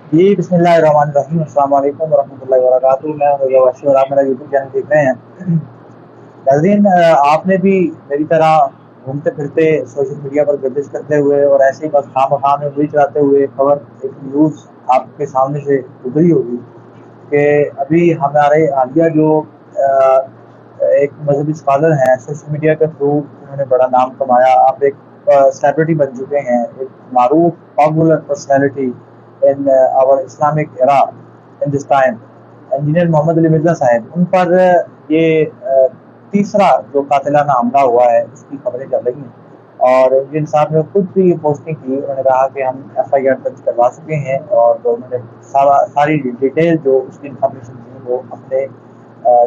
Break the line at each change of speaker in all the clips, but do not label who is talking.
जी बिस्मिल्लाहिर्रहमानिर्रहीम, अस्सलाम वालेकुम वरहमतुल्लाहि वबरकातुहू। मैं रज़ा वाशी और आप मेरा यूट्यूब चैनल देख रहे हैं। नाज़रीन, आपने भी मेरी तरह घूमते फिरते सोशल मीडिया पर गर्दिश करते हुए और ऐसे ही बस खामखा में उँगली चलाते हुए खबर एक न्यूज़ आपके सामने से गुजरी होगी कि अभी हमारे हालिया जो एक मजहबी स्कॉलर हैं, सोशल मीडिया के थ्रू उन्होंने बड़ा नाम कमाया। आप एक सेलिब्रिटी बन चुके हैं, एक मारूफ popular personality in our Islamic era in this time, engineer Muhammad Ali Mirza Sahab. उन पर ये तीसरा जो कातिलाना हमला हुआ है उसकी खबरें चल रही हैं और जिन साहब ने खुद भी ये पोस्टिंग की, उन्होंने कहा कि हम FIR दर्ज करवा चुके हैं और उन्होंने सारी डिटेल जो उसकी इन्फॉर्मेशन थी वो अपने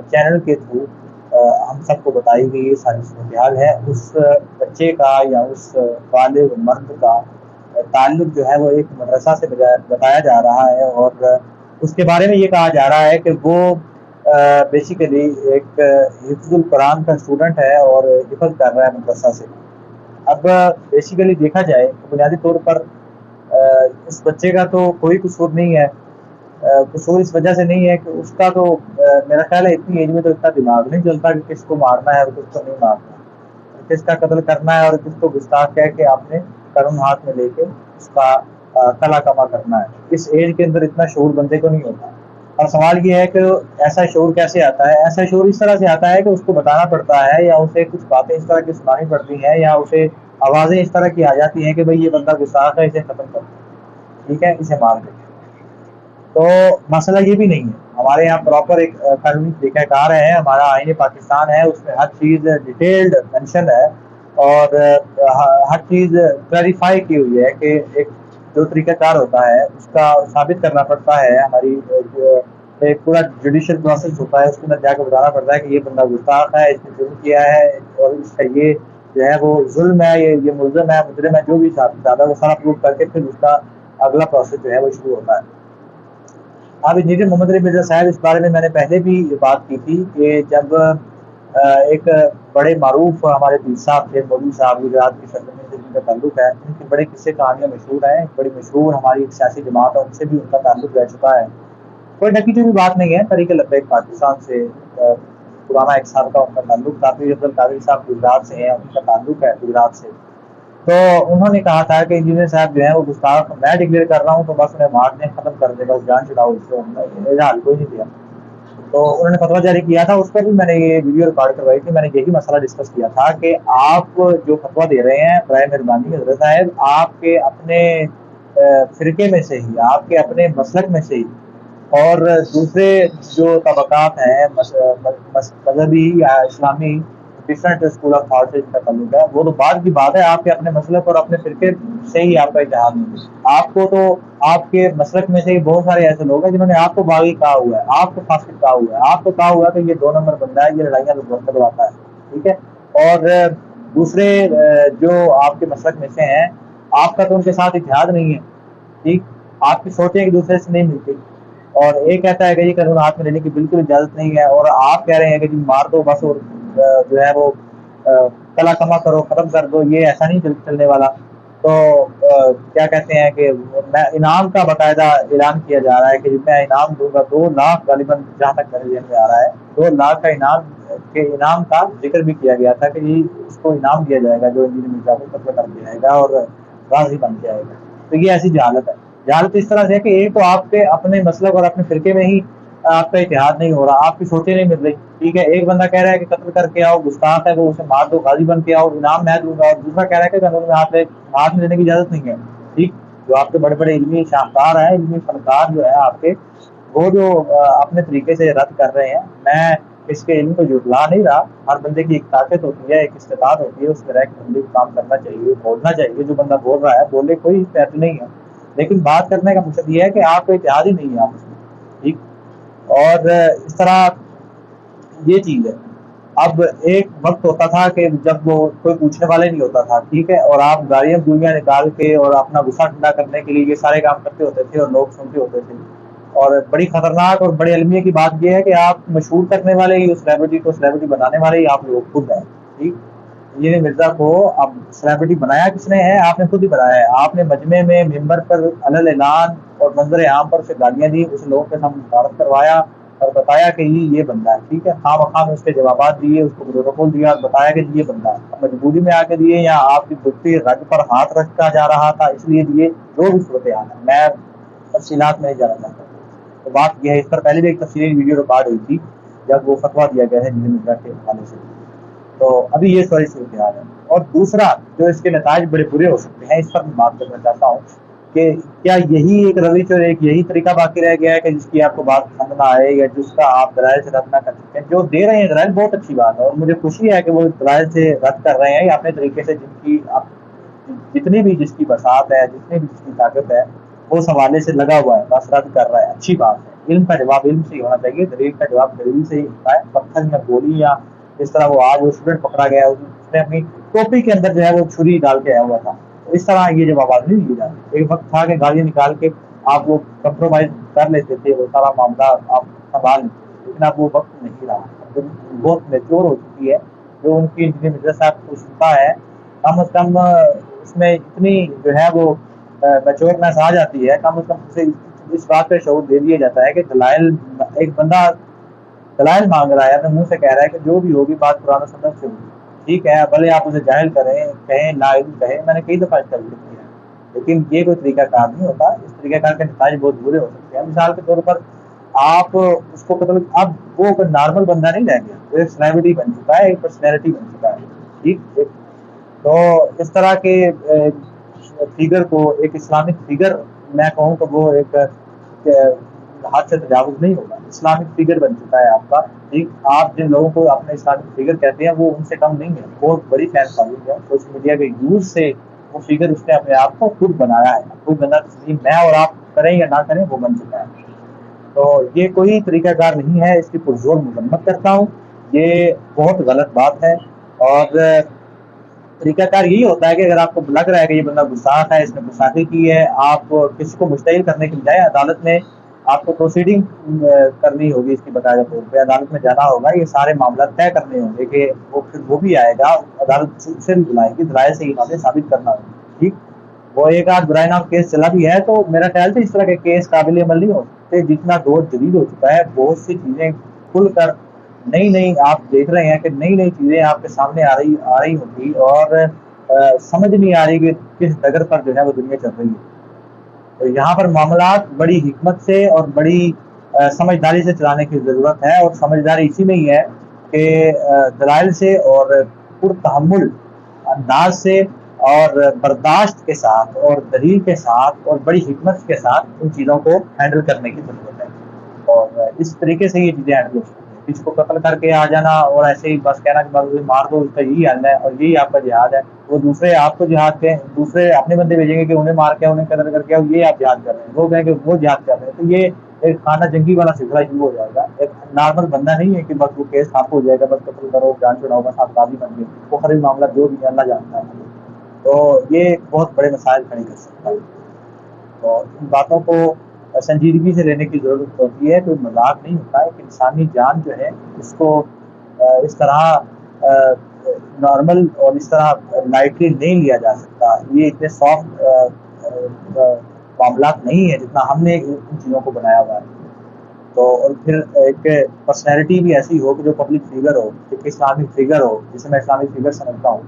चैनल के थ्रू हम सबको बताई गई। ये सारी सूरत है। उस बच्चे का या उस बालिग मर्द का ताल्लुक जो है वो एक मदरसा से बताया जा रहा है और उसके बारे में ये कहा जा रहा है कि वो बेसिकली एक हिफ्जुल कुरान का स्टूडेंट है और हिफज कर रहा है मदरसा से। अब बेसिकली देखा जाए तो बुनियादी तौर पर इस बच्चे का तो कोई कसूर नहीं है। कसूर इस वजह से नहीं है कि उसका तो मेरा ख्याल है इतनी एज में तो इतना दिमाग नहीं चलता कि किसको मारना है और किसको नहीं मारना, किसका कत्ल करना है और किसको गुस्ताख कह के आपने कानून हाथ में लेके उसका कला कमा करना है। इस एज के अंदर इतना शऊर बंदे को नहीं होता। और सवाल ये है कि ऐसा शऊर कैसे आता है? ऐसा शऊर इस तरह से आता है कि उसको बताना पड़ता है या उसे कुछ बातें इस तरह की सुनानी पड़ती हैं या उसे आवाज़ें इस तरह की आ जाती हैं कि भाई ये बंदा गुस्ताख है, इसे खत्म कर दो, ठीक है, इसे मार दो। तो मसला ये भी नहीं है। हमारे यहाँ प्रॉपर एक कानूनी तरीक़ाकार है, हमारा आईन पाकिस्तान है, उसमें हर चीज़ डिटेल्ड मेंशन है और हर चीज़ क्लैरिफाई की हुई है कि एक जो तरीक़ाकार होता है उसका साबित करना पड़ता है। हमारी एक पूरा जुडिशियल प्रोसेस होता है, उसके अंदर जाकर बताना पड़ता है कि ये बंदा गुस्ताख है, इसने जुल्म किया है और इसका ये जो है वो जुल्म है, ये मुल्ज़िम है, मुजरिम है, जो भी साबित है वो सारा प्रूव करके फिर उसका अगला प्रोसेस जो है वो शुरू होता है। अब इंजीनियर मोहम्मद अली मिर्जा साहब, इस बारे में मैंने पहले भी बात की थी कि जब एक बड़े मारूफ हमारे पीर साहब थे, मौलवी साहब, गुजरात की सरजमीन से जिनका ताल्लुक है, उनकी बड़े किस्से कहानियाँ मशहूर हैं। बड़ी मशहूर हमारी एक सियासी जमात है, उनसे भी उनका ताल्लुक रह चुका है। कोई ढकी चुकी बात नहीं है। तरीके लब्बैक पाकिस्तान से पुराना एक साल का उनका ताल्लुक, काफी अब्दुल कादिर साहब गुजरात से हैं, उनका ताल्लुक है गुजरात से। तो उन्होंने कहा था कि इंजीनियर साहब जो है वो गुस्ताख मैं डिक्लेयर कर रहा हूँ तो बस उन्हें मार दें, खत्म कर दें, बस जान छुड़ाओ इससे, मेरा हाल कोई नहीं दिया। तो उन्होंने फतवा जारी किया था, उस पर भी मैंने ये वीडियो रिकॉर्ड करवाई थी। मैंने यही मसला डिस्कस किया था कि आप जो फतवा दे रहे हैं, बराए मेहरबानी हजरत साहब, आपके अपने फिरके में से ही, आपके अपने मसलक में से ही और दूसरे जो तबकात हैं मजहबी या इस्लामी डिफरेंट स्कूल ऑफ थॉट से जिनका ताल्लुक है, वो तो बाद की बात है। आपके अपने मसलक और अपने फिरके से ही आपका इत्तेहाद नहीं है। आपको तो आपके मसलक में से ही बहुत सारे ऐसे लोग हैं जिन्होंने आपको बागी कहा हुआ है, आपको फासिक कहा हुआ है, आपको कहा हुआ है कि ये 2 नंबर बंदा है, ये लड़ाइयाँ करवाता है, ठीक है। और दूसरे जो आपके मसलक में से हैं, आपका तो उनके साथ इत्तेहाद नहीं है, ठीक। आपकी सोचें एक दूसरे से नहीं मिलती और एक कहता है कि ये कानून हाथ में लेने की बिल्कुल इजाजत नहीं है और आप कह रहे हैं कि जी मार दो बस और जो है वो कला कमा करो, खत्म कर दो। ये ऐसा नहीं चलने वाला। तो क्या कहते हैं कि मैं इनाम का बाकायदा ऐलान किया जा रहा है कि मैं इनाम दूंगा 2 लाख, गालिबन जहाँ तक मेरे जहन में आ रहा है 2 लाख का इनाम के इनाम का जिक्र भी किया गया था कि जी उसको इनाम दिया जाएगा जो इंजीनियर मिर्जा को कत्ल करके जाएगा और गाजी बन के आएगा। तो ये ऐसी जहालत है। जहालत इस तरह से है कि एक तो आपके अपने मसलक और अपने फिरके में ही आपका इत्तेहाद नहीं हो रहा, आपकी सोचें नहीं मिल रही, ठीक है। एक बंदा कह रहा है कि कत्ल करके आओ, गुस्ताख है वो, उसे मार दो, गाजी बन के आओ, इनाम मैं दूंगा, और दूसरा कह रहा है कि कानून में हाथ में लेने की इजाजत नहीं है, ठीक। जो आपके बड़े बड़े इल्मी शाहकार हैं, इल्मी फनकार जो है आपके, वो जो अपने तरीके से रद्द कर रहे हैं। मैं इसके इल्म को जुटला नहीं रहा। हर बंदे की एक ताकत होती है, एक इस्तेताद होती है, उसमें रह के बंदे को काम करना चाहिए, बोलना चाहिए। जो बंदा बोल रहा है बोले, कोई फैट नहीं है, लेकिन बात करने का मकसद ये है कि आपको इत्तेहाद ही नहीं है आपस में, ठीक। और इस तरह ये चीज़ है। अब एक वक्त होता था कि जब वो कोई पूछने वाले नहीं होता था, ठीक है, और आप गालियाँ गुलियाँ निकाल के और अपना गुस्सा ठंडा करने के लिए ये सारे काम करते होते थे और लोग सुनते होते थे। और बड़ी खतरनाक और बड़े अलमिया की बात ये है कि आप मशहूर करने वाले ही, उस सेलिब्रिटी को सेलिब्रिटी बनाने वाले ही आप लोग खुद हैं, ठीक। ये मिर्जा को अब सेलिब्रिटी बनाया किसने है? आपने खुद ही बनाया है। आपने मजमे में मिंबर पर अलल ऐलान और मंजर आम पर उसे गालियां दी, उसे लोगों के सामने मुखारत करवाया और बताया कि ये बंदा है, ठीक है। खाम में उसके जवाबात दिए, उसको प्रोटोकॉल दिया और बताया कि ये बंदा है। मजबूरी में आके दिए या आपकी दुखती रग पर हाथ रखा जा रहा था इसलिए दिए, जो भी सूरत हाल है, मैं तफसीलात में नहीं जाना चाहता। तो बात यह है, इस पर पहले भी एक तफसीली वीडियो रिकॉर्ड हुई थी जब वो फतवा दिया गया है जिन्हें मिर्जा के हवाले से। तो अभी ये सारी सूरत हाल है। और दूसरा जो इसके नताज बड़े बुरे हो सकते हैं, इस पर मैं बात करना चाहता हूँ कि क्या यही एक रविश और एक यही तरीका बाकी रह गया है कि जिसकी आपको बात पसंद ना आए या जिसका आप दलाइल से रद्द ना कर सकते हैं। जो दे रहे हैं दलाइल बहुत अच्छी बात है और मुझे खुशी है कि वो दलाइल से रद्द कर रहे हैं या अपने तरीके से जिनकी जितनी भी जिसकी बसात है, जितनी भी जिसकी ताकत है, वो उस हवाले से लगा हुआ है, बस रद्द कर रहा है, अच्छी बात है। इल्म का जवाब इल्म से ही होना चाहिए, दलील का जवाब दलील से ही होता है। पत्थर में गोली या जिस तरह वो आज वो स्टूडेंट पकड़ा गया उसने अपनी टोपी के अंदर जो है वो छुरी डाल के आया हुआ था, तो इस तरह ये जवाब नहीं दिए जाते। एक वक्त था कि गालियाँ निकाल के आप वो कंप्रोमाइज कर लेते थे, वो सारा मामला आप संभाल लेते थे, लेकिन अब वो वक्त नहीं रहा। जो बहुत मेच्योर हो चुकी है, जो उनकी इंजीनियर मिर्जा साहब को सुनता है, कम अज कम उसमें इतनी जो है वो मेच्योरनेस आ जाती है, कम अज कम उसे इस बात पे शऊर दे दिया जाता है कि दलाइल, एक बंदा दलाइल मांग रहा है, अपने मुंह से कह रहा है कि जो भी होगी बात कुरान और सुन्नत से होगी, ठीक है, भले आप उसे जाहिल करें, कहें नाइल कहें, मैंने कई दफा इसका जिक्र किया है, लेकिन ये कोई तरीका कार नहीं होता। इस तरीका कार के नताज बहुत बुरे हो सकते हैं। मिसाल के तौर पर आप उसको मतलब अब वो कोई नॉर्मल बंदा नहीं रह गया, वो एक सेलिब्रिटी बन चुका है, एक पर्सनैलिटी बन चुका है, ठीक। तो इस तरह के फिगर को एक इस्लामिक फिगर मैं कहूँ तो वो एक हाथ से तजावुज नहीं होगा, इस्लामिक फिगर बन चुका है आपका, ठीक। आप जिन लोगों को अपने इस्लामिक फिगर कहते हैं वो उनसे कम नहीं है, बहुत बड़ी फैन फॉलोइंग है। सोशल मीडिया के यूज से वो फिगर उसने अपने आप को खुद बनाया है, कोई बंदा तस्लीम मैं और आप करें या ना करें वो बन चुका है। तो ये कोई तरीकाकार नहीं है, इसकी पुरजोर मजम्मत करता हूँ, ये बहुत गलत बात है। और तरीकाकार यही होता है कि अगर आपको लग रहा है कि ये बंदा गुस्ताख है, इसने गुस्ताखी की है, आप किसी को मुस्तैद करने के बजाय अदालत में आपको प्रोसीडिंग करनी होगी, इसकी बकायदा तौर पर अदालत में जाना होगा, ये सारे मामला तय करने होंगे कि वो फिर वो भी आएगा, अदालत से भी बुलाएगी, दलाइल से ही बातें साबित करना होगी, ठीक। वो एक आध बुराई नाम केस चला भी है, तो मेरा ख्याल से इस तरह के केस काबिल अमल नहीं हो सकते। जितना दौर जदीद हो चुका है, बहुत सी चीज़ें खुल कर नई नई आप देख रहे हैं कि नई नई चीज़ें आपके सामने आ रही होगी और समझ नहीं आ रही कि किस डगर पर जो है वो दुनिया चल रही है। तो यहाँ पर मामलात बड़ी हिकमत से और बड़ी समझदारी से चलाने की ज़रूरत है, और समझदारी इसी में ही है कि दलाइल से और पुरतहम्मुल अंदाज से और बर्दाश्त के साथ और दलील के साथ और बड़ी हिकमत के साथ इन चीज़ों को हैंडल करने की ज़रूरत है। और इस तरीके से ये चीज़ें हैंडल हो सकती हैं। किसी को कत्ल करके आ जाना और ऐसे ही बस कहना कि बस मार दो, इसका यही हल है और यही आपका जिहाद है, वो दूसरे आपको जिहाद के दूसरे अपने बंदे भेजेंगे कि उन्हें मार के उन्हें कत्ल करके ये आप जिहाद कर रहे हैं, वो कहेंगे वो जिहाद कर रहे हैं, तो ये एक खाना जंगी वाला सिलसिला शुरू हो जाएगा। एक नॉर्मल बंदा नहीं है कि बस वो केस साफ हो जाएगा, बस कत्ल करो जान छुड़ाओ बस आप काजी बन गए, वो खरीद मामला जो भी अल्लाह जानता है। तो ये बहुत बड़े मसाइल खड़े कर सकता है। तो इन बातों को संजीदगी से लेने की ज़रूरत होती है, कोई मजाक नहीं होता है कि इंसानी जान जो है इसको इस तरह नॉर्मल और इस तरह लाइटली नहीं लिया जा सकता। ये इतने सॉफ्ट मामला नहीं है जितना हमने इन चीज़ों को बनाया हुआ है। तो और फिर एक पर्सनैलिटी भी ऐसी हो कि जो पब्लिक फिगर हो, एक इस्लामिक फिगर हो, जिसे मैं इस्लामिक फिगर समझता हूँ,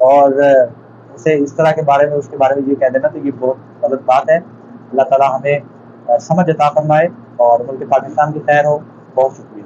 और उसे इस तरह के बारे में उसके बारे में ये कह देना तो ये बहुत गलत बात है। अल्लाह ताला हमें समझ अता फरमाए और मुल्क पाकिस्तान की खैर हो। बहुत शुक्रिया।